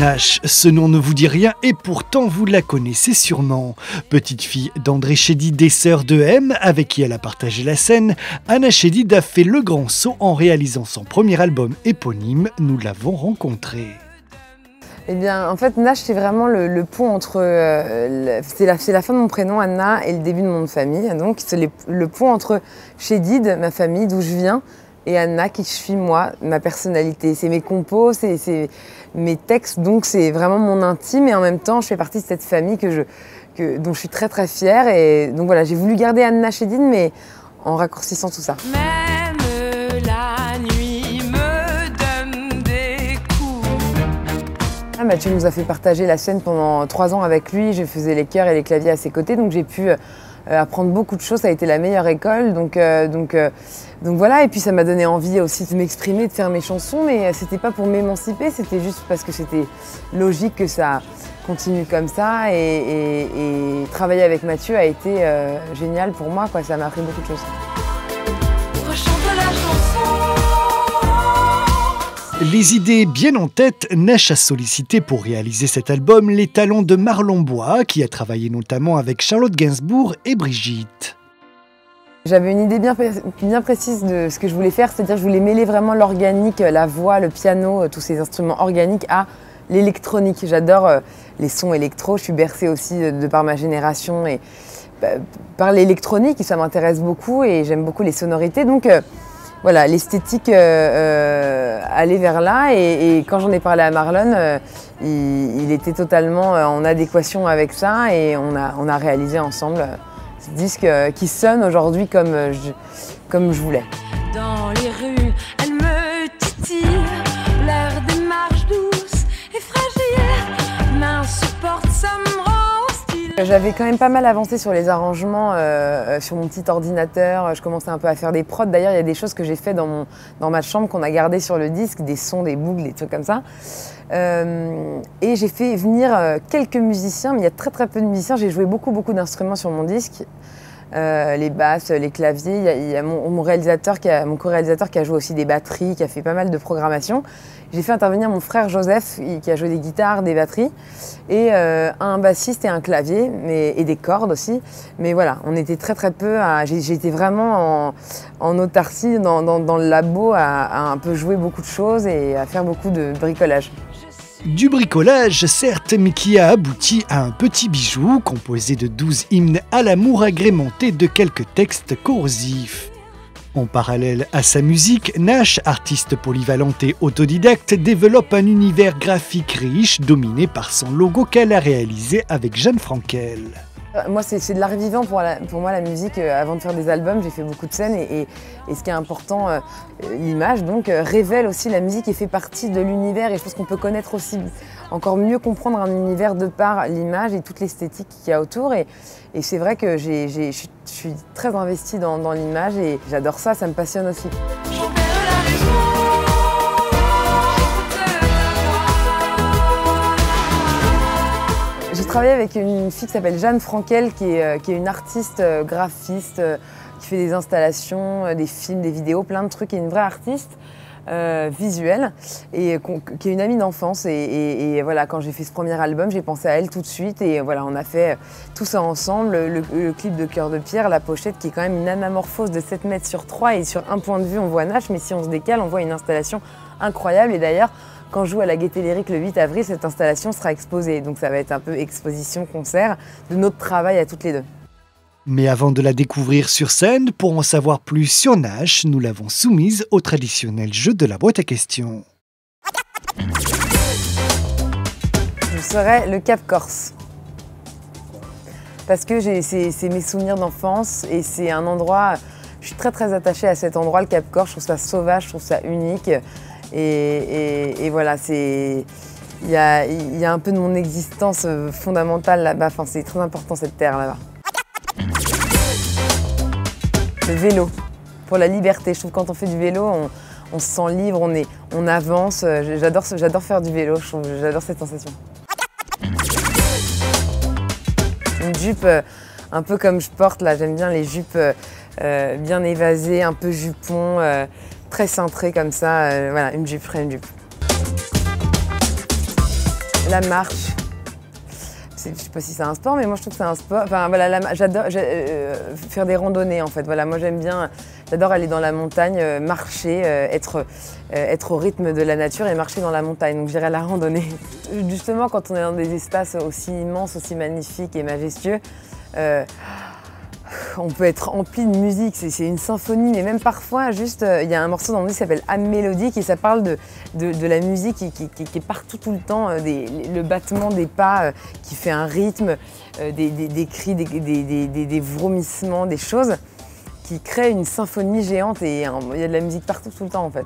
Nash, ce nom ne vous dit rien et pourtant vous la connaissez sûrement. Petite fille d'André Chédid et sœur de M, avec qui elle a partagé la scène, Anna Chédid a fait le grand saut en réalisant son premier album éponyme. Nous l'avons rencontrée. Eh bien, en fait, Nash, c'est vraiment le pont entre... c'est la fin de mon prénom, Anna, et le début de mon nom de famille. Donc, c'est le pont entre Chédid, ma famille, d'où je viens, et Anna, qui je suis moi, ma personnalité. C'est mes compos, c'est mes textes, donc c'est vraiment mon intime. Et en même temps, je fais partie de cette famille dont je suis très très fière. Et donc voilà, j'ai voulu garder Anna Chédid, mais en raccourcissant tout ça. Mathieu nous a fait partager la scène pendant 3 ans avec lui. Je faisais les chœurs et les claviers à ses côtés, donc j'ai pu apprendre beaucoup de choses. Ça a été la meilleure école, donc voilà. Et puis ça m'a donné envie aussi de m'exprimer, de faire mes chansons, mais c'était pas pour m'émanciper, c'était juste parce que c'était logique que ça continue comme ça. Et travailler avec Mathieu a été génial pour moi, quoi. Ça m'a appris beaucoup de choses. Les idées bien en tête, Nash a sollicité pour réaliser cet album les talents de Marlon Bois, qui a travaillé notamment avec Charlotte Gainsbourg et Brigitte. J'avais une idée bien précise de ce que je voulais faire, c'est-à-dire que je voulais mêler vraiment l'organique, la voix, le piano, tous ces instruments organiques à l'électronique. J'adore les sons électro, je suis bercée aussi de par ma génération et par l'électronique, ça m'intéresse beaucoup et j'aime beaucoup les sonorités. Donc, voilà, l'esthétique allait vers là et quand j'en ai parlé à Marlon, il était totalement en adéquation avec ça et on a réalisé ensemble ce disque qui sonne aujourd'hui comme je voulais. Dans les rues, elle me titille, l'air des marches douces et fragiles, mince porte ça me rend hostile. J'avais quand même pas mal avancé sur les arrangements sur mon petit ordinateur. Je commençais un peu à faire des prods. D'ailleurs, il y a des choses que j'ai fait dans ma chambre qu'on a gardées sur le disque, des sons, des boucles, des trucs comme ça. Et j'ai fait venir quelques musiciens, mais il y a très très peu de musiciens. J'ai joué beaucoup d'instruments sur mon disque. Les basses, les claviers. Il y a mon co-réalisateur qui a joué aussi des batteries, qui a fait pas mal de programmation. J'ai fait intervenir mon frère Joseph, qui a joué des guitares, des batteries, et un bassiste et un clavier, et des cordes aussi. Mais voilà, on était très très peu. J'étais vraiment en autarcie dans le labo à un peu jouer beaucoup de choses et à faire beaucoup de bricolage. Du bricolage, certes, mais qui a abouti à un petit bijou composé de 12 hymnes à l'amour agrémentés de quelques textes corrosifs. En parallèle à sa musique, Nash, artiste polyvalente et autodidacte, développe un univers graphique riche dominé par son logo qu'elle a réalisé avec Jeanne Frankel. Moi, c'est de l'art vivant pour moi, la musique. Avant de faire des albums, j'ai fait beaucoup de scènes et ce qui est important, l'image, donc, révèle aussi la musique et fait partie de l'univers. Et je pense qu'on peut connaître aussi, encore mieux comprendre un univers de par l'image et toute l'esthétique qu'il y a autour. Et c'est vrai que je suis très investie dans l'image et j'adore ça, ça me passionne aussi. J'ai travaillé avec une fille qui s'appelle Jeanne Frankel, qui est une artiste graphiste, qui fait des installations, des films, des vidéos, plein de trucs, qui est une vraie artiste visuelle et qui est une amie d'enfance. Et voilà, quand j'ai fait ce premier album, j'ai pensé à elle tout de suite et voilà, on a fait tout ça ensemble, le clip de Cœur de Pierre, la pochette qui est quand même une anamorphose de 7 mètres sur 3 et sur un point de vue on voit Nash, mais si on se décale on voit une installation incroyable et d'ailleurs quand je joue à la Gaîté Lyrique le 8 avril, cette installation sera exposée. Donc ça va être un peu exposition-concert de notre travail à toutes les deux. Mais avant de la découvrir sur scène, pour en savoir plus sur Nash, nous l'avons soumise au traditionnel jeu de la boîte à questions. Je serai le Cap Corse. Parce que c'est mes souvenirs d'enfance et c'est un endroit, je suis très très attachée à cet endroit, le Cap Corse. Je trouve ça sauvage, je trouve ça unique. Et voilà, il y a un peu de mon existence fondamentale là-bas. Enfin, c'est très important cette terre là-bas. Le vélo, pour la liberté. Je trouve que quand on fait du vélo, on se sent libre, on avance. J'adore faire du vélo, j'adore cette sensation. Une jupe, un peu comme je porte là, j'aime bien les jupes bien évasées, un peu jupon. Très cintré comme ça, voilà, une jupe, une jupe. La marche. Je ne sais pas si c'est un sport, mais moi je trouve que c'est un sport. Enfin voilà, j'adore faire des randonnées en fait. Voilà, moi j'adore aller dans la montagne, marcher, être au rythme de la nature et marcher dans la montagne. Donc j'irai à la randonnée. Justement, quand on est dans des espaces aussi immenses, aussi magnifiques et majestueux, on peut être rempli de musique, c'est une symphonie, mais même parfois, juste, il y a un morceau dans mon disque qui s'appelle Âme mélodique et ça parle de la musique qui est partout tout le temps, le battement des pas qui fait un rythme, des cris, des vromissements, des choses qui créent une symphonie géante et il y a de la musique partout tout le temps en fait.